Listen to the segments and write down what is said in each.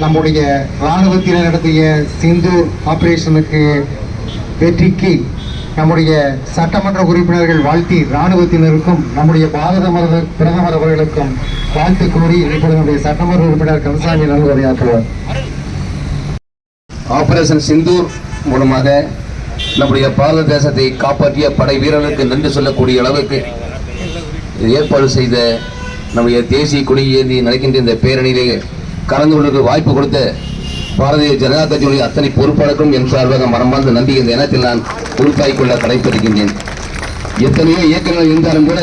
நம்முடைய இராணுவத்தினர் நடத்திய சிந்தூர் ஆபரேஷனுக்கு வெற்றிக்கு நம்முடைய சட்டமன்ற உறுப்பினர்கள் வாழ்த்தி இராணுவத்தினருக்கும் நம்முடைய பாரத பிரதமர் அவர்களுக்கும் வாழ்த்து கூறி இப்பொழுது நம்முடைய சட்டமன்ற உறுப்பினர் கந்தசாமி நல்வரையாற்றுவார். ஆபரேஷன் சிந்தூர் மூலமாக நம்முடைய பாரத தேசத்தை காப்பாற்றிய படை வீரர்களுக்கு நன்றி சொல்லக்கூடிய அளவுக்கு ஏற்பாடு செய்த நம்முடைய தேசிய கொடியை ஏந்தி நடக்கின்ற இந்த பேரணியிலே கலந்து கொள்வதற்கு வாய்ப்பு கொடுத்த பாரதிய ஜனதா கட்சியுடைய அத்தனை பொறுப்பாளர்களும் என் சார்பாக மனமார்ந்த நன்றி இந்த இனத்தில் நான் உறுப்பாக்கிக் கொள்ள கடைபிடிக்கின்றேன். எத்தனையோ இயக்கங்கள் இருந்தாலும் கூட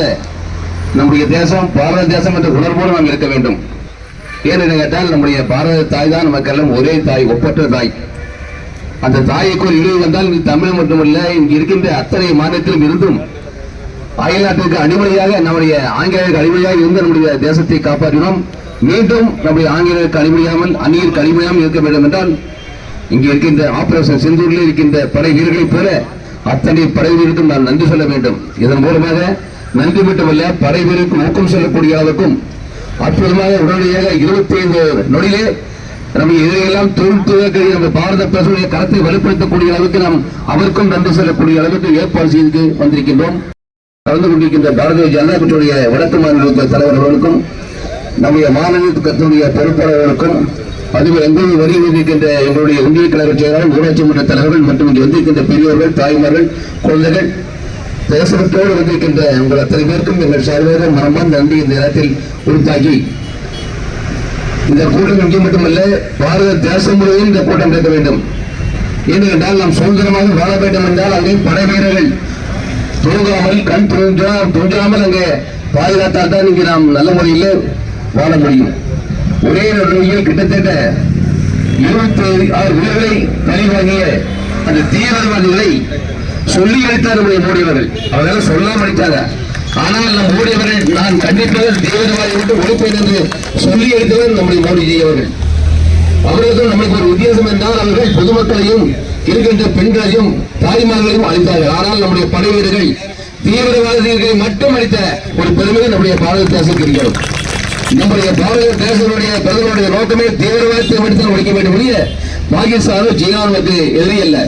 நம்முடைய தேசம் பாரத தேசம் என்ற உணர்வோடு நாம் இருக்க வேண்டும். ஏனென்று கேட்டால் நம்முடைய பாரத தாய் தான் நமக்கெல்லாம் ஒரே தாய், ஒப்பற்ற தாய். அந்த தாய்க்கு ஒரு இழிவு வந்தால் தமிழ் மட்டுமல்ல, இங்கு இருக்கின்ற அத்தனை மாநிலத்திலும் இருந்தும் அயல்நாட்டிற்கு அடிப்படையாக நம்முடைய ஆங்கிலேயருக்கு அடிப்படையாக இருந்த நம்முடைய தேசத்தை காப்பாற்றினோம். மீண்டும் நம்முடைய ஆங்கிலேயருக்கு அடிப்படையாமல் அந்நியருக்கு அடிப்படையாமல் இருக்க வேண்டும் என்றால் இங்கே இருக்கின்ற ஆபரேஷன் சிந்தூரில் இருக்கின்ற படை வீரர்களைப் போல அத்தனை படை வீரருக்கும் நான் நன்றி சொல்ல வேண்டும். இதன் மூலமாக நன்றி மட்டுமல்ல, படை வீரருக்கு ஊக்கம் சொல்லக்கூடிய அளவுக்கும் அற்புதமாக உடனடியாக 25 நொடியிலே நம்ம இதையெல்லாம் தொழில்துறை நம்ம பாரத பிரதமருடைய கருத்தை வலுப்படுத்தக்கூடிய அளவுக்கு நாம் அவருக்கும் நன்றி சொல்லக்கூடிய அளவுக்கு ஏற்பாடு செய்து வந்திருக்கின்றோம். கலந்து கொண்டிருக்கின்ற பாரதிய ஜனதா கட்சியுடைய வடக்கு மாநில தலைவர் அவர்களுக்கும் நம்முடைய மாநில கட்சியுடைய பொறுப்பாளர்களுக்கும் அதுவே எங்களுடைய வருகின்ற எங்களுடைய ஒன்றிய கழக செயலாளர், ஊராட்சி மன்ற தலைவர்கள் மற்றும் இங்கே வந்திருக்கின்ற பெரியவர்கள், தாய்மார்கள், குழந்தைகள், தேசத்தோடு வந்திருக்கின்ற உங்கள் அத்தனை பேருக்கும் எங்கள் சார்பாக மனமார்ந்த நன்றி இந்த இடத்தில் உறுத்தாக்கி இந்த கூட்டம் இங்கே மட்டுமல்ல, பாரத தேசம் முழுவதும் இந்த கூட்டம் நடக்க வேண்டும். ஏனென்றால் நாம் சுதந்திரமாக வாழ வேண்டும் என்றால் அங்கே படை வீரர்கள் தூங்காமல் கண் தூங்காமல் அங்கே பாதுகாத்தால் தான் இங்கே நாம் நல்ல முறையில் வாழ முடியும். ஒரே நோயில் கிட்டத்தட்ட 26 உயிர்களை பழிவாங்கிய அந்த தீவிரவாதிகளை சொல்லி அளித்தார் நம்முடைய மோடி அவர்கள். அவர்கள் சொல்லாம அளித்தாங்க. ஆனால் நம் மோடி அவர்கள் நான் கண்டிப்பவர் தீவிரவாதி விட்டு ஒழிப்பேன் என்று சொல்லி அளித்தவர் நம்முடைய மோடிஜி அவர்கள். அவர்களுக்கும் நமக்கு ஒரு வித்தியாசம் என்றால் அவர்கள் பொதுமக்களையும் இருக்கின்ற பெண்களையும் தாய்மார்களையும் அளித்தார்கள். ஆனால் நம்முடைய படை வீரர்கள் தீவிரவாதிகளை மட்டும் அளித்த ஒரு பெருமையை நம்முடைய பாரத தேசத்துக்கு இருக்கிறோம். நம்முடைய பாரத தேசனுடைய பிரதமருடைய நோக்கமே தீவிரவாதத்தை மட்டும் ஒழிக்க வேண்டும். பாகிஸ்தானும் சீனாவுக்கு எதிரி அல்ல.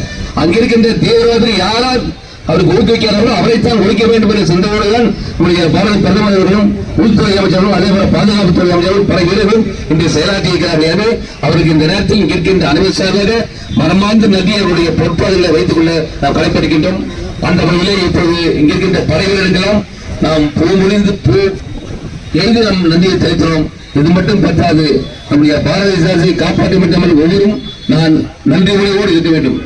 அங்கிருக்கின்ற தீவிரவாதி யாரால் அவருக்கு ஊக்குவிக்கிறார்களோ அவரைத்தான் ஒழிக்க வேண்டும் என்ற சிந்தனையோடுதான் நம்முடைய பாரத பிரதமர் அவர்களும் உள்துறை அமைச்சர்களும் அதே போல பாதுகாப்புத்துறை அமைச்சர்களும் பல வீரர்களும் இன்று செயலாற்றி இருக்கிறார்கள். எனவே அவருக்கு இந்த நேரத்தில் இங்கு இருக்கின்ற அனைவருக்காக மனமார்ந்த நன்றி அவருடைய பொறுப்பாளர்களை வைத்துக் கொள்ள நாம் கடைபிடிக்கின்றோம். அந்த வகையிலே இப்பொழுது இங்கிருக்கின்ற படை வீரர்களெல்லாம் நாம் பூ எழுதி நம் நன்றியை செலுத்தினோம். இது மட்டும் பற்றாது, நம்முடைய பாரத தேசத்தை காப்பாற்ற மட்டுமல் ஒவ்வொரும் நான் நன்றி உணர்வோடு இருக்க வேண்டும்.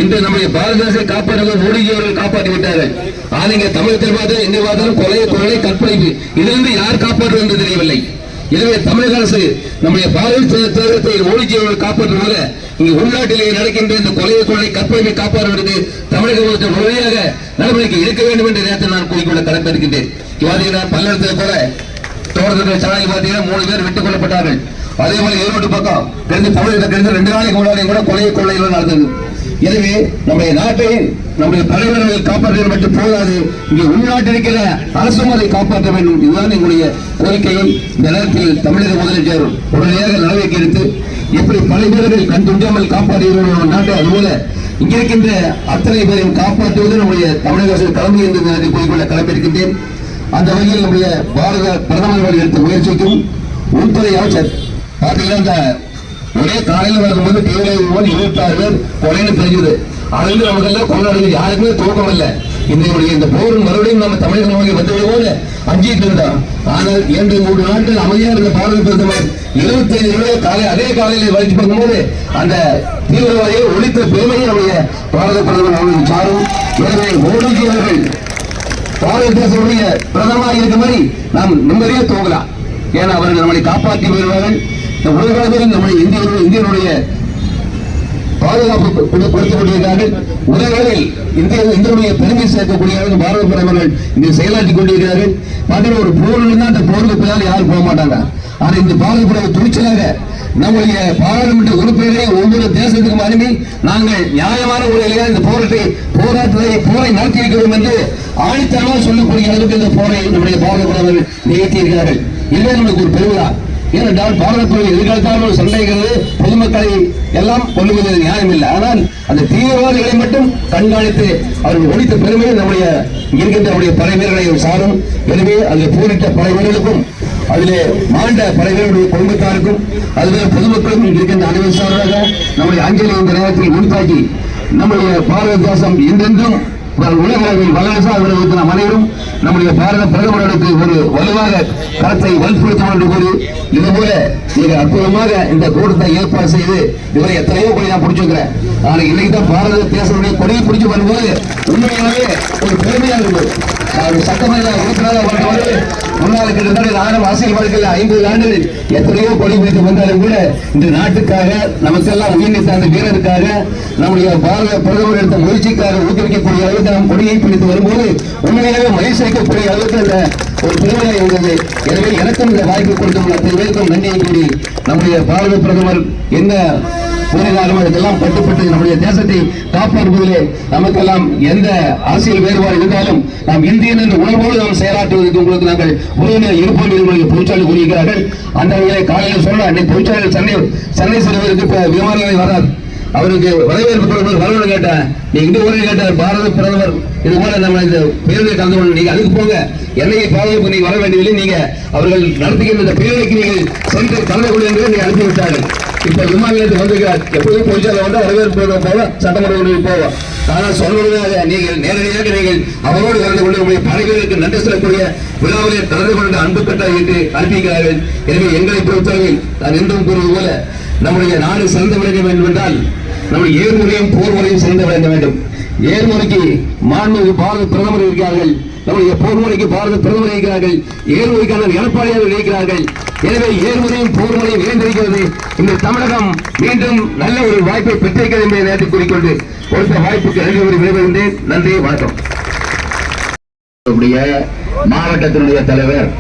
இன்று நம்முடைய பாரத தேசத்தை காப்பாற்ற மோடிஜி அவர்கள் காப்பாற்றி விட்டார்கள். ஆனால் இங்கே தமிழகத்தில் பார்த்தால் எங்கே பார்த்தாலும் கொலை கற்பழிப்பு, இதிலிருந்து யார் காப்பாற்று என்று தெரியவில்லை. எனவே தமிழக அரசு நம்முடைய பாரத தேசத்தை மோடிஜி அவர்கள் காப்பாற்றுவதாக இங்கு உள்நாட்டிலே நடக்கின்ற இந்த கொலை கற்பழிப்பை காப்பாற்றுவதற்கு தமிழக அரசு உறுதியாக நடவடிக்கை எடுக்க வேண்டும் என்ற நேரத்தில் நான் கூறிக்கொள்ள கடமையிருக்கின்றேன். பல்லடத்தில் கூட தோட்டத்தில் சாலை பார்த்தீங்கன்னா 3 பேர் விட்டுக் கொள்ளப்பட்டார்கள். அதே போல ஈரோடு பக்கம் தமிழகத்தில் 2 நாளைக்கு முன்னாடி கூட கொள்ளைகள் நடந்தது. எனவே நம்முடைய நாட்டை நம்முடைய தலைவர்கள் காப்பாற்ற மட்டும் போதாது, இங்கே உள்நாட்டில் இருக்கிற அரசும் அதை காப்பாற்ற வேண்டும். இதுதான் எங்களுடைய கோரிக்கையை இந்த நேரத்தில் தமிழக முதலமைச்சர் உடனடியாக நடவடிக்கை எடுத்து எப்படி பல வீரர்கள் கண் துண்டாமல் காப்பாற்றுகிற நாட்டை அதுபோல இங்கிருக்கின்ற அத்தனை பேரையும் காப்பாற்றுவது நம்முடைய தமிழக அரசு தலைமை என்று நேரத்தில் கூறிக்கொள்ள கடமையிருக்கின்றேன். அந்த வகையில் நம்முடைய பாரத பிரதமர்கள் எடுத்த முயற்சிக்கும் உள்துறை அமைச்சர் பார்த்தீங்கன்னா இந்த ஒரே காலையில் வரும்போது தேவையான 26 பேர் கொலைன்னு தெரிஞ்சது. அதிலிருந்து நமக்கு எல்லாம் கொண்டாடுறது யாருக்குமே தூக்கம் இல்லை. இந்த போர் மறுபடியும் நம்ம தமிழக நோக்கி வந்துவிடுவோம் அஞ்சிட்டு இருந்தோம். ஆனால் 2-3 நாட்கள் அமைதியாக இருந்த பாரத பிரதமர் 25 காலை அதே காலையில் வலிச்சு பார்க்கும்போது அந்த தீவிரவாதியை ஒழித்த பெருமையை நம்முடைய பாரத பிரதமர் அவர்கள் சாரும். எனவே மோடிஜி அவர்கள் பாரத தேசத்துடைய பிரதமராக இருக்க மாதிரி நாம் நிம்மதியாக தூங்கலாம். ஏன்னா அவர்கள் நம்மளை காப்பாற்றி வருவார்கள். இந்த உலகளவில் நம்முடைய இந்தியனுடைய பாதுகாப்பு கொடுத்துக் கொண்டிருக்கிறார்கள். உலகளவில் இந்தியாவுடைய பெருமை சேர்க்கக்கூடிய பாரத பிரதமர்கள் இங்கே செயலாற்றிக் கொண்டிருக்கிறார்கள். பார்த்தீங்கன்னா ஒரு போர் இருந்தால் அந்த போருக்கு பின்னால் யாரும் போக மாட்டாங்க. ஆனால் இந்த பாரத பிரதமர் துணிச்சலாக நம்முடைய பாராளுமன்ற உறுப்பினர்களை ஒவ்வொரு தேசத்துக்கும் அனுப்பி நாங்கள் நியாயமான முறையிலே இந்த போரை நடத்தியிருக்கிறோம் என்று ஆணித்தரமாக சொல்லக்கூடிய அளவுக்கு இந்த போரை நம்முடைய பாரத பிரதமர்கள் நிகழ்த்தியிருக்கிறார்கள். இதுவே நமக்கு ஒரு பெருமைதான். ஏனென்றால் பாரதத்துடைய எதிர்காலத்தால் ஒரு சண்டைகிறது பொதுமக்களை எல்லாம் கொள்ளுவது நியாயம் இல்லை. ஆனால் அந்த தீவிரவாதிகளை மட்டும் கண்காணித்து அவர்கள் ஒழித்த பெருமை நம்முடைய இருக்கின்ற நம்முடைய படை வீரர்களை சாரும். எனவே அதில் போரிட்ட படை வீரர்களுக்கும் அதிலே மாண்ட படை வீரர்களுடைய குடும்பத்தாருக்கும் அதுவே பொதுமக்களுக்கும் இருக்கின்ற அனைவரும் சார்பாக நம்முடைய அஞ்சலி இந்த நேரத்தில் முன்பாக்கி நம்முடைய பாரத தேசம் என்றென்றும் உலக அளவில் வல்லரசாக நாம் அனைவரும் நம்முடைய பாரத பிரதமர்களுக்கு ஒரு வலுவாக கருத்தை வலுப்படுத்தும் என்று கூறி இதுபோல மிக அற்புதமாக இந்த கூட்டத்தை ஏற்பாடு செய்து இதுவரை எத்தனையோ கொடி நான் பிடிச்சிருக்கிறேன். ஆனால் இன்னைக்கு தான் பாரத தேசத்துடைய கொடியை பிடிச்சு வரும்போது உண்மையாகவே ஒரு பெருமையாக இருந்தது. சட்டமன்ற உறுப்பினராக வரும்போது முன்னாள் கிட்டத்தட்ட ஆரம்ப அரசியல் வாழ்க்கையில் 50 ஆண்டுகளில் எத்தனையோ கொடி பிடித்து வந்தாலும் கூட இந்த நாட்டுக்காக நமக்கெல்லாம் உயிர் நீத்த அந்த வீரருக்காக நம்முடைய பாரத பிரதமர் எடுத்த முயற்சிக்காக ஊக்குவிக்கக்கூடிய அளவுக்கு நாம் கொடியை பிடித்து வரும்போது உண்மையாகவே மகிழ்ச்சி அளிக்கக்கூடிய அளவுக்கு அந்த ஒரு பெருமையாக இருந்தது. எனவே எனக்கும் இந்த வாய்ப்பு கொடுத்துள்ள அத்தனை பேருக்கும் நன்றியை கூறி நம்முடைய பாரத பிரதமர் என்ன கூறினாலும் அதற்கெல்லாம் கட்டுப்பட்டு நம்முடைய தேசத்தை காப்பாற்றுவதிலே நமக்கெல்லாம் எந்த அரசியல் வேறுபாடு இருந்தாலும் நாம் இந்தியன் என்ற உணர்வோடு நாம் செயலாற்றுவதற்கு உங்களுக்கு நாங்கள் உறுதுணையாக இருப்போம் என்று பொதுச்சாளர் கூறுகிறார்கள். அந்த வகையில் காலையில் சொன்ன அன்னைக்கு பொதுச்சாளர் சென்னை செல்வதற்கு இப்ப விமான நிலையம் வராது. அவருக்கு வரவேற்பு வரணும்னு கேட்டேன். நீ இங்க ஊரில் கேட்டார் பாரத பிரதமர் இது போல நம்ம இந்த பேருந்தை கலந்து கொண்டு நீங்க அதுக்கு போங்க, என்னையை பாதுகாப்பு நீங்க வர வேண்டியதில்லை, நீங்க அவர்கள் நடத்துகின்ற இந்த பேரணிக்கு நீங்கள் சென்று கலந்து கொள்ள என்று நீங்க அனுப்பிவிட்டார்கள். இப்ப விமான நிலையத்தில் வந்திருக்கிறார். எப்போதும் பொதுச்சாளர் வந்து வரவேற்பு போவோம், சட்டமன்ற உறுப்பினர் போவோம். ஆனால் சொல்வதாக நீங்கள் நேரடியாக நீங்கள் அவரோடு கலந்து கொண்டு உங்களுடைய படைகளுக்கு நன்றி செல்லக்கூடிய விழாவிலே கலந்து கொண்ட அன்பு கட்டை என்று அனுப்பிக்கிறார்கள். எனவே எங்களை பொறுத்தவரையில் நான் என்றும் கூறுவது போல நம்முடைய நாடு சிறந்து விளங்க வேண்டும் என்றால் நம்முடைய ஏர்முறையும் போர் முறையும் சிறந்து விளங்க வேண்டும். ஏர்முறைக்கு மாண்புமிகு பாரத பிரதமர் இருக்கிறார்கள், நம்முடைய போர் முறைக்கு பாரத பிரதமர் இருக்கிறார்கள், ஏர்முறைக்கான எடப்பாடியாளர்கள் இருக்கிறார்கள். எனவே ஏர்முறையும் போர் முறையும் இணைந்திருக்கிறது. இந்த தமிழகம் மீண்டும் நல்ல ஒரு வாய்ப்பை பெற்றிருக்கிறது என்பதை நேரத்தை கூறிக்கொண்டு கொடுத்த வாய்ப்புக்கு நன்றி கூறி விடைபெறுகின்றேன். நன்றி, வணக்கம். மாவட்டத்தினுடைய தலைவர்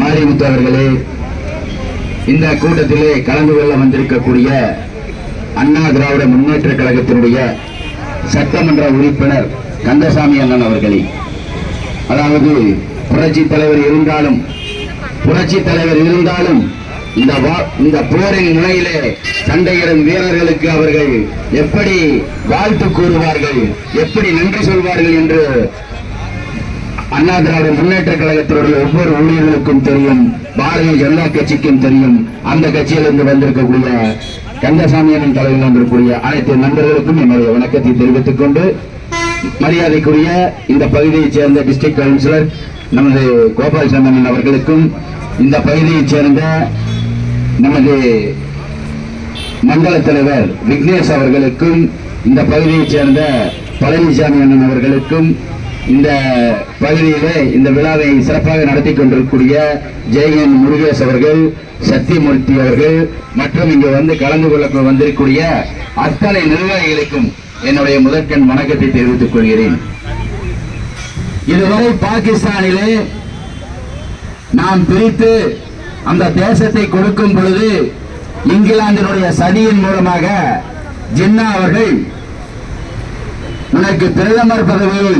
மாரிமுத்து அவர்களே, இந்த கூட்டத்திலே கலந்து கொள்ள வந்திருக்கக்கூடிய அண்ணா திராவிட முன்னேற்ற கழகத்தினுடைய சட்டமன்ற உறுப்பினர் கந்தசாமி அண்ணன் அவர்களே, அதாவது புரட்சி தலைவர் இருந்தாலும் இந்த போரின் முனையிலே சண்டையிடும் வீரர்களுக்கு அவர்கள் எப்படி வாழ்த்து கூறுவார்கள், எப்படி நன்றி சொல்வார்கள் என்று அண்ணா திராவிட முன்னேற்ற கழகத்தினுடைய ஒவ்வொரு ஊழியர்களுக்கும் தெரியும், பாரதிய ஜனதா கட்சிக்கும் தெரியும். அந்த கட்சியிலிருந்து வந்திருக்கக்கூடிய கந்தசாமி அண்ணன் தலைமையில் வந்திருக்கக்கூடிய அனைத்து நண்பர்களுக்கும் என்னுடைய வணக்கத்தை தெரிவித்துக் கொண்டு, மரியாதைக்குரிய இந்த பகுதியைச் சேர்ந்த டிஸ்ட்ரிக்ட் கவுன்சிலர் நமது கோபாலசாமி அவர்களுக்கும், இந்த பகுதியைச் சேர்ந்த நமது மண்டல தலைவர் விக்னேஷ் அவர்களுக்கும், இந்த பகுதியைச் சேர்ந்த பழனிசாமி அண்ணன் அவர்களுக்கும், இந்த பகுதியிலே இந்த விழாவை சிறப்பாக நடத்தி கொண்டிருக்கக்கூடிய ஜெயன் முருகேஷ் அவர்கள், சத்தியமூர்த்தி அவர்கள் மற்றும் இங்கு வந்து கலந்து கொள்ள வந்திருக்கக்கூடிய அத்தனை நிர்வாகிகளுக்கும் என்னுடைய முதற்கண் வணக்கத்தை தெரிவித்துக் கொள்கிறேன். இதுவரை பாகிஸ்தானிலே நாம் பிரித்து அந்த தேசத்தை கொடுக்கும் பொழுது இங்கிலாந்தினுடைய சதியின் மூலமாக ஜின்னா அவர்கள் உனக்கு பிரதமர் பதவியை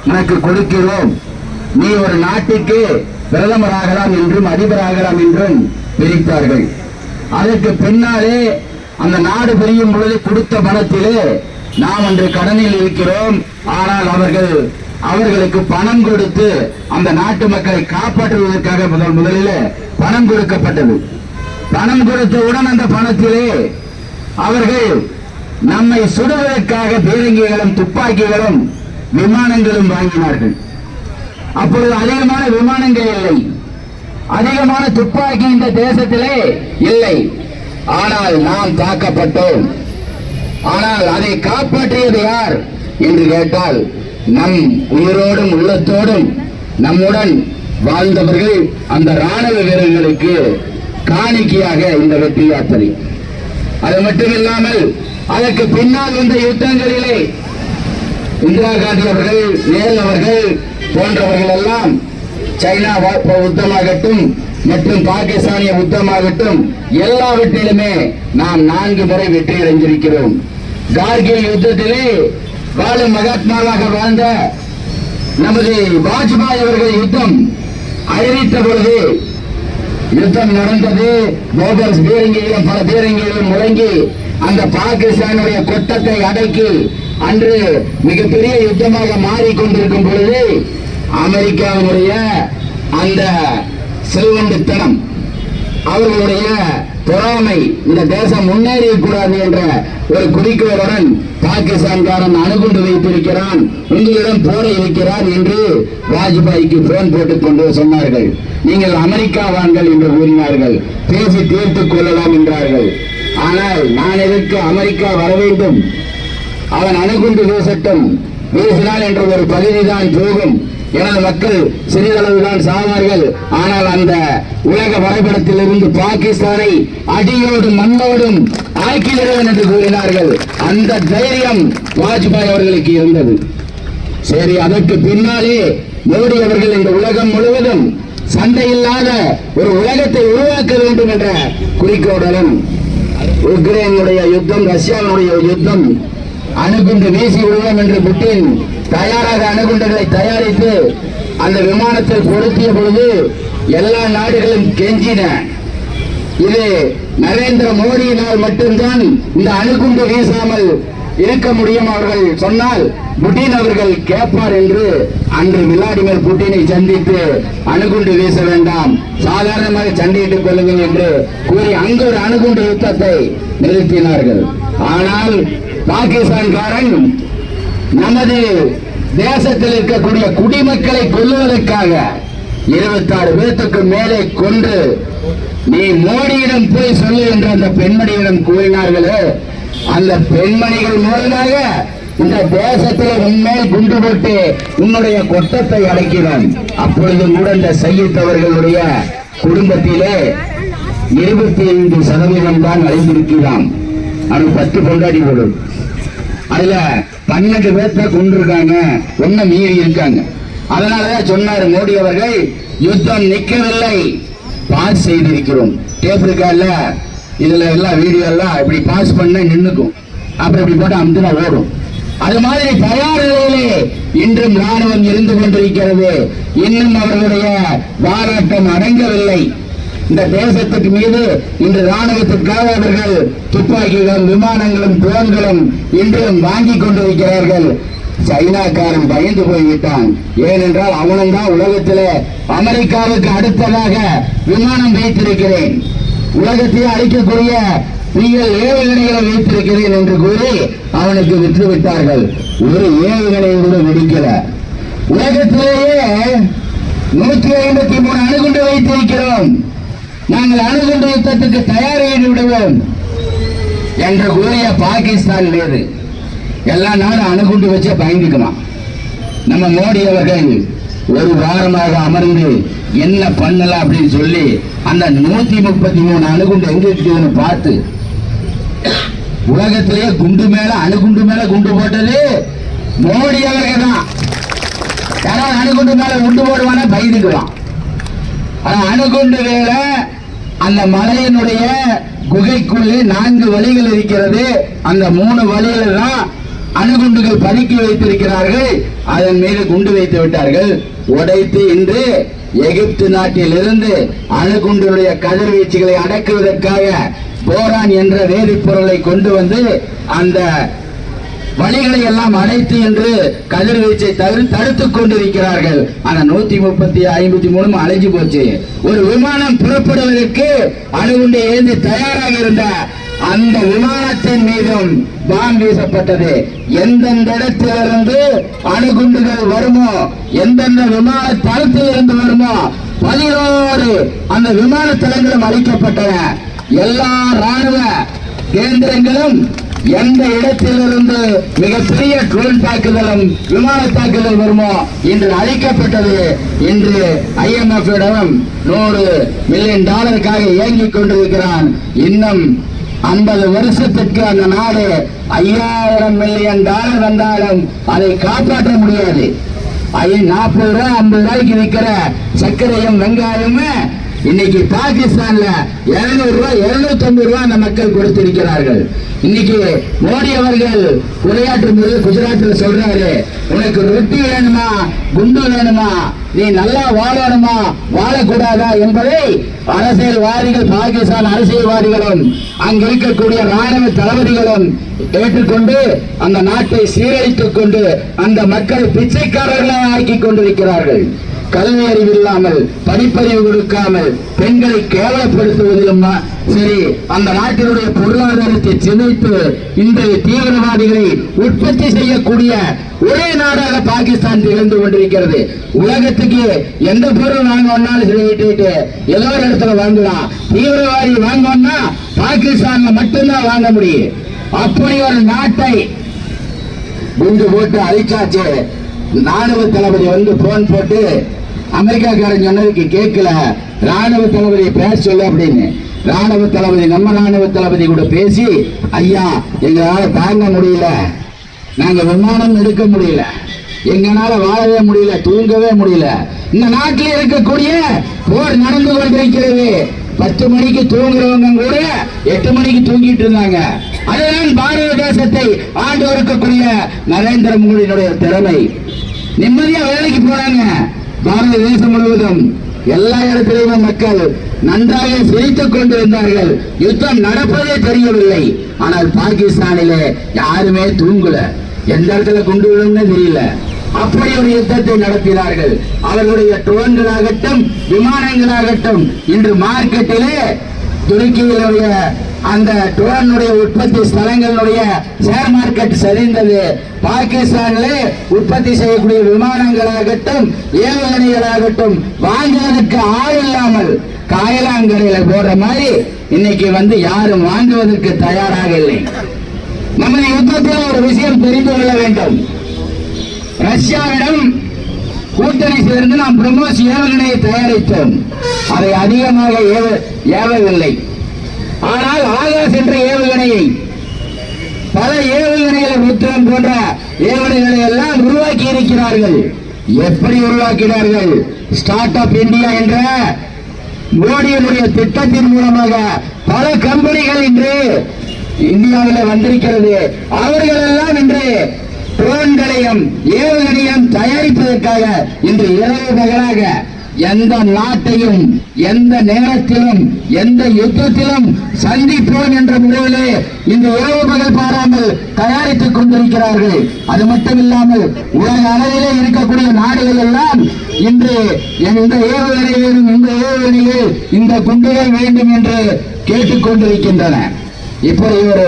உனக்கு கொடுக்கிறோம், நீ ஒரு நாட்டுக்கு பிரதமராகலாம் என்றும் அதிபராகலாம் என்றும் பிரித்தார்கள். அதற்கு பின்னாலே அந்த நாடு பிரியும் பொழுது கொடுத்த பணத்திலே நாம் அன்று கடனில் இருக்கிறோம். ஆனால் அவர்களுக்கு பணம் கொடுத்து அந்த நாட்டு மக்களை காப்பாற்றுவதற்காக முதலில் பணம் கொடுக்கப்பட்டது. பணம் கொடுத்தவுடன் அந்த பணத்திலே அவர்கள் நம்மை சுடுவதற்காக பீரங்கிகளும் துப்பாக்கிகளும் விமானங்களும் வாங்கினார்கள். அப்பொழுது அதிகமான விமானங்கள் இல்லை, அதிகமான துப்பாக்கி இந்த தேசத்திலே இல்லை. ஆனால் நாம் தாக்கப்பட்டோம். ஆனால் அதை காப்பாற்றியது யார் என்று கேட்டால் நம் உயிரோடும் உள்ளத்தோடும் நம்முடன் வாழ்ந்தவர்கள் அந்த ராணுவ வீரர்களுக்கு காணிக்கையாக இந்த வெற்றி யாத்திரை. அது மட்டுமில்லாமல் அதற்கு பின்னால் வந்த யுத்தங்களிலே இந்திரா காந்தி அவர்கள், நேரு அவர்கள் போன்றவர்கள் எல்லாம் சைனா யுத்தமாகட்டும் மற்றும் பாகிஸ்தானிய யுத்தமாகட்டும் எல்லாவற்றிலுமே நாம் 4 முறை வெற்றி அடைந்திருக்கிறோம். கார்கில் யுத்தத்திலே வாழும் மகாத்மாவாக வாழ்ந்த நமது வாஜ்பாய் அவர்கள் யுத்தம் அறிவித்த பொழுது யுத்தம் நடந்தது. போபர்ஸ் பீரங்கியிலும் பல பீரங்கியிலும் முழங்கி அந்த பாகிஸ்தானுடைய கொட்டத்தை அடக்கி அன்று மிகப்பெரிய யுத்தமாக மாறிக்கொண்டிருக்கும் பொழுது அமெரிக்காவினுடைய அந்த செல்வந்தத்தனம், அவர்களுடைய பொறாமை, இந்த தேசம் முன்னேறக்கூடாது என்ற ஒரு குறிக்கோளுடன் பாகிஸ்தான்காரன் அணுகுண்டு வைத்திருக்கிறான், உங்களிடம் போர இருக்கிறான் என்று வாஜ்பாய்க்கு போன் போட்டுக் கொண்டு சொன்னார்கள். நீங்கள் அமெரிக்கா வாங்கள் என்று கூறினார்கள். பேசி தீர்த்துக் கொள்ளலாம் என்றார்கள். ஆனால் நான் எதற்கு அமெரிக்கா வர வேண்டும்? அவன் அணுகுண்டு வீசட்டும், வீசினால் என்ற ஒரு பகுதிதான் போகும். எனது மக்கள் சிறிதளவுதான் சாவார்கள். ஆனால் அந்த உலக வரைபடத்தில் இருந்து பாகிஸ்தானை அடியோடும் மண்ணோடும் ஆக்கிவிடுவேன் என்று கூறினார்கள். அந்த தைரியம் வாஜ்பாய் அவர்களுக்கு இருந்தது. சரி, அதற்கு பின்னாலே மோடி அவர்கள் இந்த உலகம் முழுவதும் சண்டை இல்லாத ஒரு உலகத்தை உருவாக்க வேண்டும் என்ற குறிக்கோளுடன் உக்ரைனுடைய யுத்தம், ரஷ்யாவுடைய யுத்தம், அணுகுண்டு வீசி விடுவோம் என்று புட்டின் தயாராக அணுகுண்டுகளை தயாரித்து அந்த விமானத்தில் பொருத்திய பொழுது எல்லா நாடுகளும் கெஞ்சின. இது நரேந்திர மோடியினால் மட்டும்தான் இந்த அணுகுண்டு வீசாமல் இருக்க முடியும் அவர்கள் சொன்னால் புட்டின் அவர்கள் கேட்பார் என்று அன்று விளாடிமிர் புட்டினை சந்தித்து அணுகுண்டு வீச வேண்டாம், சாதாரணமாக சண்டையிட்டுக் கொள்ளுங்கள் என்று கூறி அங்கு ஒரு அணுகுண்டு யுத்தத்தை நிறுத்தினார்கள். ஆனால் பாகிஸ்தான்காரன் நமது தேசத்தில் இருக்கக்கூடிய குடிமக்களை கொல்லுவதற்காக 26 பேருக்கு மேலே கொன்று நீ மோடியிடம் போய் சொல்லு என்று அந்த பெண்மணியிடம் கூறினார்களே, அந்த பெண்மணிகள் மூலமாக இந்த தேசத்தில் உண்மையில் குண்டு போட்டு உன்னுடைய கொட்டத்தை அடக்கினான். அப்பொழுது கூட இந்த சையத்தவர்களுடைய குடும்பத்திலே 25% தான் அழிந்திருக்கிறான். அது 10 கொண்டாடி போடும். அதுல 12 பேர்த்த கொண்டிருக்காங்க, ஒன்னும் மீறி இருக்காங்க. அதனாலதான் சொன்னார் மோடி அவர்கள், யுத்தம் நிற்கவில்லை, பாஸ் செய்திருக்கிறோம். டேப் இருக்கால, இதுல எல்லாம் வீடியோ எல்லாம் இப்படி பாஸ் பண்ண நின்னுக்கும், அப்புறம் இப்படி போட்டு அமுதுனா ஓடும். அது மாதிரி தயார் நிலையிலே இன்றும் ராணுவம் இருந்து கொண்டிருக்கிறது. இன்னும் அவர்களுடைய போராட்டம் அடங்கவில்லை. இந்த தேசத்துக்கு மீது இன்று ராணுவத்திற்காக அவர்கள் துப்பாக்கிகளும் விமானங்களும் ட்ரோன்களும் இன்றும் வாங்கி கொண்டிருக்கிறார்கள். சைனாக்காரன் பயந்து போய்விட்டான். ஏனென்றால் அவனும் தான் உலகத்திலே அமெரிக்காவுக்கு அடுத்ததாக விமானம் வைத்திருக்கிறேன், உலகத்தையே அழிக்கக்கூடிய நீங்கள் ஏவுகணைகளை வைத்திருக்கிறேன் என்று கூறி அவனுக்கு விற்று விட்டார்கள். ஒரு ஏவுகணை கூட வெடிக்கல. உலகத்திலேயே 153 அணுகுண்டு வைத்திருக்கிறோம், நாங்கள் அணுகுண்டு யுத்தத்துக்கு தயாராகி விடுவோம் என்று கூறிய பாகிஸ்தான் மீது எல்லா நாடும் அணுகுண்டு வச்சு பயந்துக்கலாம். நம்ம மோடி அவர்கள் ஒரு வாரமாக அமர்ந்து என்ன பண்ணலாம் அப்படின்னு சொல்லி அந்த 133 அணுகுண்டு எங்க இருக்குதுன்னு பார்த்து, உலகத்திலேயே குண்டு மேல அணுகுண்டு மேல குண்டு போட்டது மோடி அவர்கள் தான். யாராவது அணுகுண்டு மேல குண்டு போடுவானா பயந்துக்கலாம். ஆனா அணுகுண்டு வேற அந்த மலையினுடைய குகைக்குள்ளே 4 வழிகள் இருக்கிறது. அந்த 3 வழியில தான் அணுகுண்டுகள் பதுக்கி வைத்திருக்கிறார்கள். அதன் மீது குண்டு வைத்து விட்டார்கள். உடைத்து இன்று எகிப்து நாட்டில் இருந்து அணுகுண்டுடைய கதிர்வீச்சுகளை அடக்குவதற்காக போரான் என்ற வேதிப்பொருளை கொண்டு வந்து அந்த வழிகளை எல்லாம் அடைத்து என்று கதிர்வீச்சை தடுத்துக் கொண்டிருக்கிறார்கள். ஆனா 153 அழைஞ்சு போச்சு. ஒரு விமானம் புறப்படுவதற்கு அணுகுண்டை ஏந்தி தயாராக இருந்த அந்த விமானத்தின் மீதும் பாம் வீசப்பட்டது. எந்தெந்த இடத்திலிருந்து அணுகுண்டுகள் வருமோ, எந்தெந்த விமான தளத்தில் இருந்து வருமோ 11 அந்த விமான தளங்களும் அழிக்கப்பட்டன. எல்லா ராணுவ கேந்திரங்களும் எந்த இடத்திலிருந்து மிகப்பெரிய ட்ரோன் தாக்குதலும் விமான தாக்குதல் வருமோ இன்று அளிக்கப்பட்டது. இன்று IMF $100 மில்லியன் இயங்கிக் கொண்டிருக்கிறான். இன்னும் 50 வருஷத்துக்கு அந்த நாடு $5000 மில்லியன் வந்தாலும் அதை காப்பாற்ற முடியாது. 40 ரூபாய் 50 ரூபாய்க்கு விற்கிற சர்க்கரையும் வெங்காயமும் இன்னைக்கு பாகிஸ்தான்ல 200 ரூபாய் 250 ரூபாய் அந்த மக்கள் கொடுத்திருக்கிறார்கள். இன்னைக்கு மோடி அவர்கள் உரையாற்றும் போது குஜராத்தில் சொல்றாரு, உனக்கு ரொட்டி வேணுமா குண்டு வேணுமா, நீ நல்லா வாழணுமா வாழக்கூடாதா என்பதை அரசியல்வாதிகள், பாகிஸ்தான் அரசியல்வாதிகளும் அங்க இருக்கக்கூடிய ராணுவ தளபதிகளும் ஏற்றுக்கொண்டு அந்த நாட்டை சீரழித்துக் கொண்டு அந்த மக்களை பிச்சைக்காரர்களாக ஆக்கி கொண்டிருக்கிறார்கள். கல்வி அறிவு இல்லாமல், படிப்பறிவு கொடுக்காமல், பெண்களை கேவலப்படுத்துவதிலும் சரி, அந்த நாட்டினுடைய பொருளாதாரத்தை சிதைத்து இன்றைய தீவிரவாதிகளை உற்பத்தி செய்யக்கூடிய ஒரே நாடாக பாகிஸ்தான் திகழ்ந்து கொண்டிருக்கிறது. உலகத்துக்கு எந்த பொருள் வாங்கணும்னாலும் சொல்லிட்டு ஏதோ ஒரு இடத்துல வாங்கலாம், தீவிரவாதி வாங்கணும்னா பாகிஸ்தான்ல மட்டும்தான் வாங்க முடியும். அப்படி ஒரு நாட்டை குண்டு போட்டு அழிச்சாச்சு. ராணுவ தளபதி வந்து போன் போட்டு அமெரிக்காக்காரன் சொன்னதுக்கு கேட்கல, ராணுவ தளபதி பேச சொல்ல அப்படின்னு. ராணுவ தளபதி, நம்ம ராணுவ தளபதி கூட பேசி, ஐயா எங்களால தாங்க முடியல, நாங்க விமானம் எடுக்க முடியல, எங்களால வாழவே முடியல, தூங்கவே முடியல, இந்த நாட்டில் இருக்கக்கூடிய போர் நடந்து கொண்டிருக்கிறது. 10 மணிக்கு தூங்குறவங்க கூட 8 மணிக்கு தூங்கிட்டு இருந்தாங்க. அதுதான் பாரத தேசத்தை ஆண்டு இருக்கக்கூடிய நரேந்திர மோடியினுடைய திறமை. நிம்மதியா வேலைக்கு போறாங்க. பாரத தேசம் முழுவதும் எல்லா இடத்திலும் மக்கள் நன்றாக சிரித்துக் கொண்டிருந்தார்கள். யுத்தம் நடப்பதே தெரியவில்லை. ஆனால் பாகிஸ்தானிலே யாருமே தூங்கல, எந்த இடத்துல கொண்டு விடும்னு தெரியல. அப்படி ஒரு யுத்தத்தை நடத்தினார்கள். அவர்களுடைய ட்ரோன்களாகட்டும் விமானங்களாகட்டும் இன்று மார்க்கெட்டிலே துருக்கியினுடைய அந்த ட்ரோனுடைய உற்பத்தி ஸ்தலங்களுடைய ஷேர் மார்க்கெட் சரிந்தது. பாகிஸ்தானிலே உற்பத்தி செய்யக்கூடிய விமானங்களாகட்டும் ஏவுகணைகளாகட்டும் வாங்குவதற்கு ஆள் இல்லாமல் காயலாங்கரையில போடுற மாதிரி இன்னைக்கு வந்து யாரும் வாங்குவதற்கு தயாராக இல்லை. நமது யுத்தத்தில் ஒரு விஷயம் தெரிந்து கொள்ள வேண்டும். ரஷ்யாவிடம் கூட்டணி சேர்ந்து நாம் பிரம்மோஸ் ஏவுகணையை தயாரித்தோம். அதை அதிகமாக ஏவவில்லை. ஆனால் ஆகாஷ் என்ற ஏவுகணையை, பல ஏவுகணைகளை விக்ரம் போன்ற ஏவுகணைகளை எல்லாம் உருவாக்கி இருக்கிறார்கள். எப்படி உருவாக்கினார்கள்? ஸ்டார்ட் அப் இந்தியா என்ற மோடியினுடைய திட்டத்தின் மூலமாக பல கம்பெனிகள் இன்று இந்தியாவில் வந்திருக்கிறது. அவர்கள் எல்லாம் இன்று ட்ரோன்களையும் ஏவுகணையும் தயாரிப்பதற்காக இன்று இரவு பகலாக எந்த நாட்டையும் எந்த நேரத்திலும் எந்த யுத்தத்திலும் சந்திப்போம் என்ற முறையிலே இந்த இரவு பகல் பாராமல் தயாரித்துக் கொண்டிருக்கிறார்கள். அது மட்டுமில்லாமல் உலக அளவிலே இருக்கக்கூடிய நாடுகள் எல்லாம் இன்று எந்த ஏவுகணை வேணும், இந்த ஏவுகணையில் இந்த குண்டுகள் வேண்டும் என்று கேட்டுக் கொண்டிருக்கின்றன. இப்படி ஒரு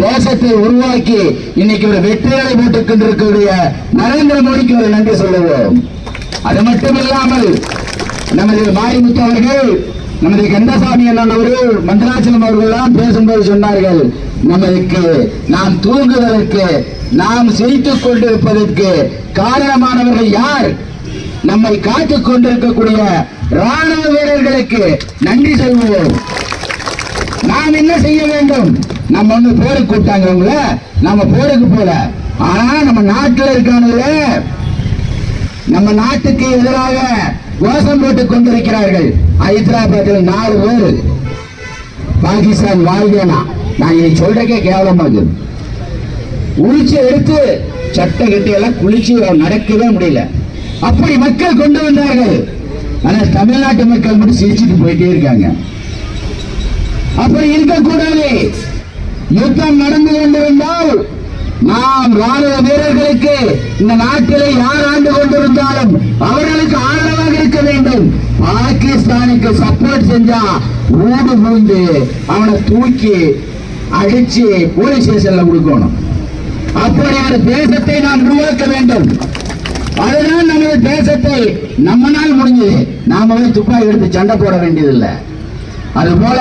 தேசத்தை உருவாக்கி இன்னைக்கு ஒரு வெற்றிகளை போட்டுக் கொண்டிருக்கக்கூடிய நரேந்திர மோடிக்கு ஒரு நன்றி சொல்லுவோம். அது மட்டுமில்லாமல் நமது மாரிமுத்து அவர்கள், நமது கந்தசாமி அண்ணன் அவர்கள், மந்திராச்சலம் அவர்கள் எல்லாம் பேசும்போது சொன்னார்கள், நமக்கு நாம் தூங்குவதற்கு, நாம் சிரித்துக் கொண்டிருப்பதற்கு காரணமானவர்கள் யார்? நம்மை காத்துக் கொண்டிருக்கக்கூடிய ராணுவ வீரர்களுக்கு நன்றி சொல்வோம். நாம் என்ன செய்ய வேண்டும்? நம்ம ஒண்ணு போருக்கு கூட்டாங்க அவங்கள, நம்ம போருக்கு போல. ஆனா நம்ம நாட்டில் இருக்கானுங்கள, நம்ம நாட்டுக்கு எதிராக கோஷம் போட்டுக் கொண்டிருக்கிறார்கள். ஹைதராபாத்தில் 4 பேர் பாகிஸ்தான் வாழ்வேனா, நான் இதை சொல்றக்கே கேவலமாக உளிச்சு எடுத்து சட்டை கட்டியெல்லாம் குளிச்சு நடக்கவே முடியல. அப்படி மக்கள் கொண்டு வந்தார்கள். ஆனால் தமிழ்நாட்டு மக்கள் மட்டும் சிரிச்சுட்டு போயிட்டே இருக்காங்க. அப்படி இருக்கக்கூடாது. யுத்தம் நடந்து கொண்டிருந்தால் நாம் ராணுவ வீரர்களுக்கு இந்த நாட்டிலே யார் ஆண்டு கொண்டிருந்தாலும் அவர்களுக்கு ஆதரவாக இருக்க வேண்டும். பாகிஸ்தானுக்கு சப்போர்ட் செஞ்சா ஊடு பூந்து அவனை தூக்கி அடிச்சு போலீஸ் ஸ்டேஷன்ல கொடுக்கணும். அப்படி ஒரு தேசத்தை நாம் உருவாக்க வேண்டும். அதுதான் நமது தேசத்தை நம்மனால் முடிஞ்சது. நாம துப்பாக்கி எடுத்து சண்டை போட வேண்டியதில்லை. அதுபோல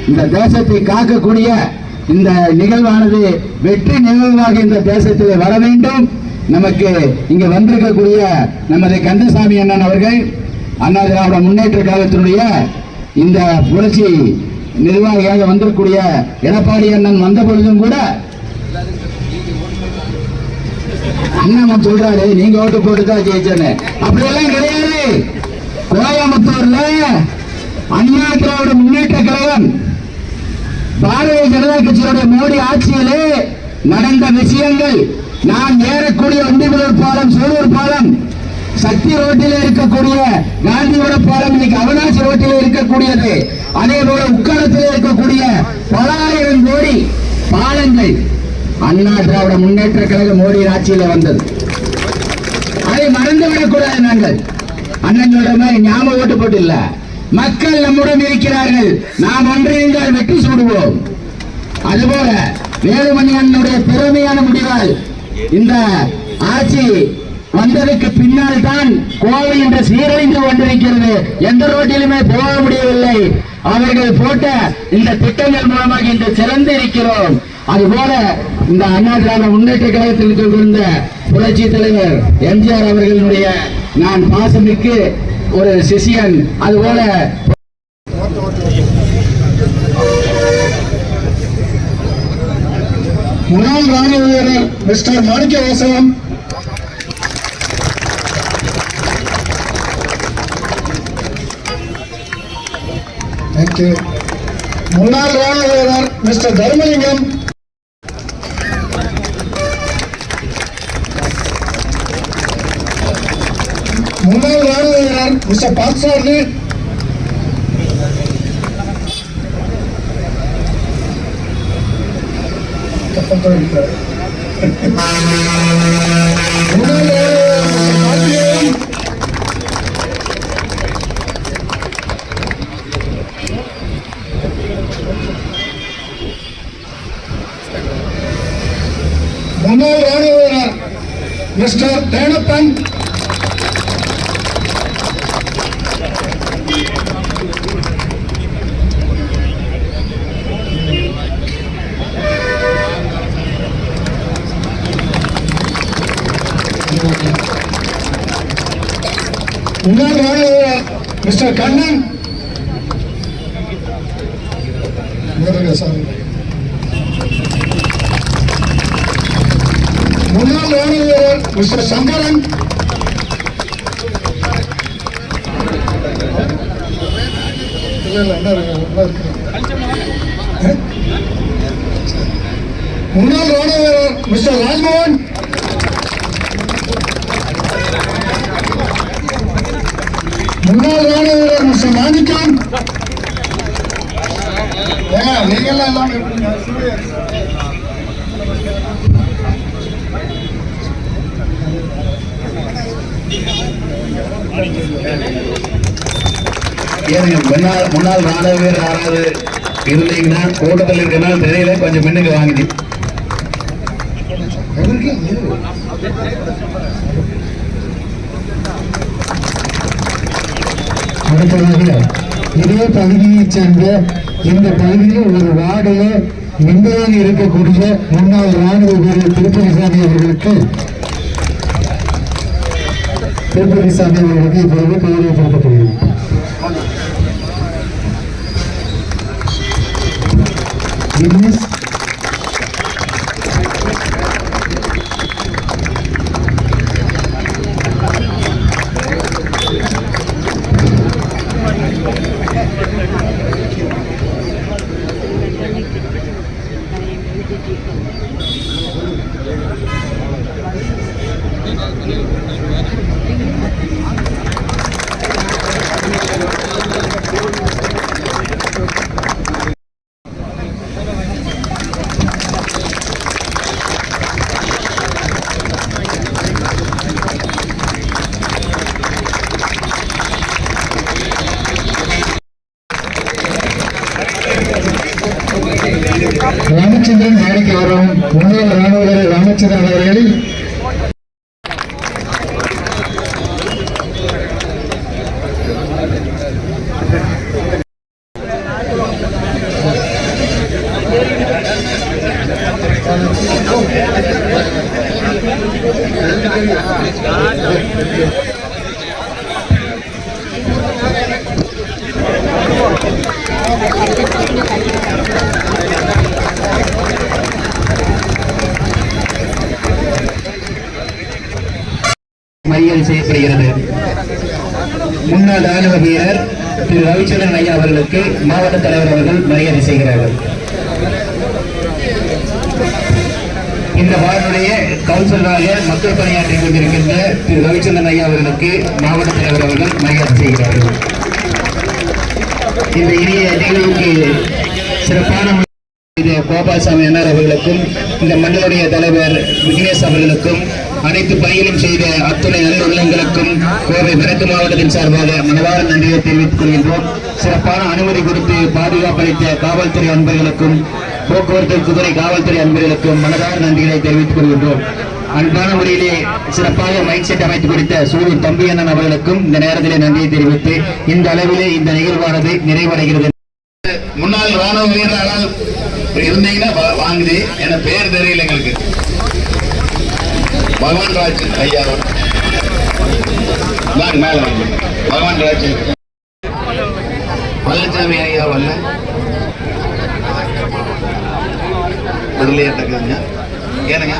இந்த தேசத்தை காக்கக்கூடிய இந்த நிகழ்வானது வெற்றி நிகழ்வாக இந்த தேசத்தில் வர வேண்டும். நமக்கு இங்க வந்திருக்கக்கூடிய நமது கந்தசாமி அண்ணன் அவர்கள், அண்ணா திராவிட முன்னேற்ற கழகத்தினுடைய இந்த புரட்சி நிர்வாகியாக வந்திருக்கூடிய எடப்பாடி அண்ணன் வந்த பொழுதும் கூட அண்ணன் சொல்றாரு, நீங்க ஓட்டு போட்டுதான் ஜெயிச்சேன்னு. அப்படியெல்லாம் கிடையாது. கோயம்புத்தூர்ல அண்ணா திராவிட முன்னேற்ற கழகம் பாரதிய ஜனதா கட்சியுடைய மோடி ஆட்சியிலே நடந்த விஷயங்கள், நான் ஏறக்கூடிய ஒண்டிபுதூர் பாலம், சூலூர் பாலம், சக்தி ரோட்டில் இருக்கக்கூடிய காந்திபுரம் பாலம், இன்னைக்கு அவனாசி ரோட்டில் இருக்கக்கூடியது, அதே போல உக்காலத்தில் இருக்கக்கூடிய பல ஆயிரம் கோடி பாலங்கள் அண்ணா திராவிட முன்னேற்ற கழக மோடி ஆட்சியில் வந்தது. அதை மறந்துவிடக் கூடாது. நாங்கள் அண்ணனோட மாதிரி ஞாபகம் ஓட்டு போட்டு இல்ல, மக்கள் நம்முடன் இருக்கிறார்கள், நாம் ஒன்றிணைந்தால் வெற்றி சூடுவோம். அதுபோல வேலுமணி அண்ணனுடைய திறமையான முடிவால் இந்த ஆட்சி வந்ததுக்கு பின்னால் தான் கோவை என்று சீரழிந்து கொண்டிருக்கிறது. எந்த ரோட்டிலுமே போக முடியவில்லை. அவர்கள் போட்ட இந்த திட்டங்கள் மூலமாக இன்று சிறந்து இருக்கிறோம். அதுபோல இந்த அண்ணா திராவிட முன்னேற்ற கழகத்தில் இருந்த புரட்சி தலைவர் எம்ஜிஆர் அவர்களுடைய நான் பாசமிக்கு ஒரு சிஷியன். அதுபோல முன்னாள் ராணுவ வீரர் மிஸ்டர் மாணிக்க வாசகம், முன்னாள் ராணுவ வீரர் மிஸ்டர் தர்மலிங்கம், முன்னாள் ராணுவ வீரர் மிஸ்டர் பாக்சார்லி, முன்னாள் ராணுவ வீரர் மிஸ்டர் தேனப்பன், முன்னாள் ராணுவ வீரர் மிஸ்டர் கண்ணன், முன்னாள் ராணுவ வீரர் மிஸ்டர் சங்கரன், முன்னாள் ராணுவ வீரர் மிஸ்டர் ராஜ்மோகன், முன்னாள் ராணுவ வீரர் மிஸ்டர் மாணிக்கம். நீங்க எல்லாம் முன்னாள் ராணுவ வீரர் யாராவது இருந்தீங்கன்னா கூட்டத்தில் இருக்கனால தெரியல, கொஞ்சம் மின்னுக்கு வாங்கிட்டு அடுத்ததாக இதே பகுதியைச் சேர்ந்த இந்த பகுதியில் ஒரு வார்டில் மெம்பராக இருக்கக்கூடிய முன்னாள் ராணுவ வீரர் திருப்பதிசாமி அவர்களுக்கு இப்பொழுது கௌரவப்படுத்தப்படுகிறது. ராமச்சந்திரன் வேலைக்கு வரும் முன்னாள் ராணுவ வீரர் ராமச்சந்திரன் அவர்கள் மறியல் செய்யப்படுகிறது. முன்னாள் ராணுவ வீரர் திரு ரவிச்சந்திரன் ஐயா அவர்களுக்கு மாவட்ட தலைவர் அவர்கள் மரியாதை செய்கிறார்கள். இந்த வார்டுடைய கவுன்சிலராக மக்கள் பணியாற்றிக் கொண்டிருக்கின்ற திரு ரவிச்சந்திரன் ஐயா அவர்களுக்கு மாவட்ட தலைவர் அவர்கள் மரியாதை செய்கிறார்கள். இந்த இனிய நிகழ்வுக்கு சிறப்பான கோபால்சாமி அண்ணார் அவர்களுக்கும் இந்த மண்டலுடைய தலைவர் விக்னேஷ் அவர்களுக்கும் அனைத்து பணிகளும் செய்த அத்துணை நல்லுள்ளங்களுக்கும் கோவை வடக்கு மாவட்டத்தின் சார்பாக மனதார நன்றியை தெரிவித்துக் கொள்கின்றோம். சிறப்பான அனுமதி கொடுத்து பாதுகாப்பு அளித்த காவல்துறை அன்பர்களுக்கும் போக்குவரத்து குதிரை காவல்துறை அன்பர்களுக்கும் மனதார நன்றிகளை தெரிவித்துக் கொள்கின்றோம். அன்பான முறையிலே சிறப்பாக மைக் செட் அமைத்து கொடுத்த சூழல் தம்பி அண்ணன் அவர்களுக்கும் இந்த நேரத்திலே நன்றியை தெரிவித்து இந்த அளவிலே இந்த நிகழ்வானது நிறைவடைகிறது. முன்னாள் ராணுவ வீரர்கள் இருந்தீங்கன்னா வாங்குது, என பேர் தெரியல எங்களுக்கு. பகவான் ராஜ் ஐயா மேல பகவான் ராஜ் பழனிசாமி ஐயா வரல, விடலையாட்டக்குதுங்க. ஏனுங்க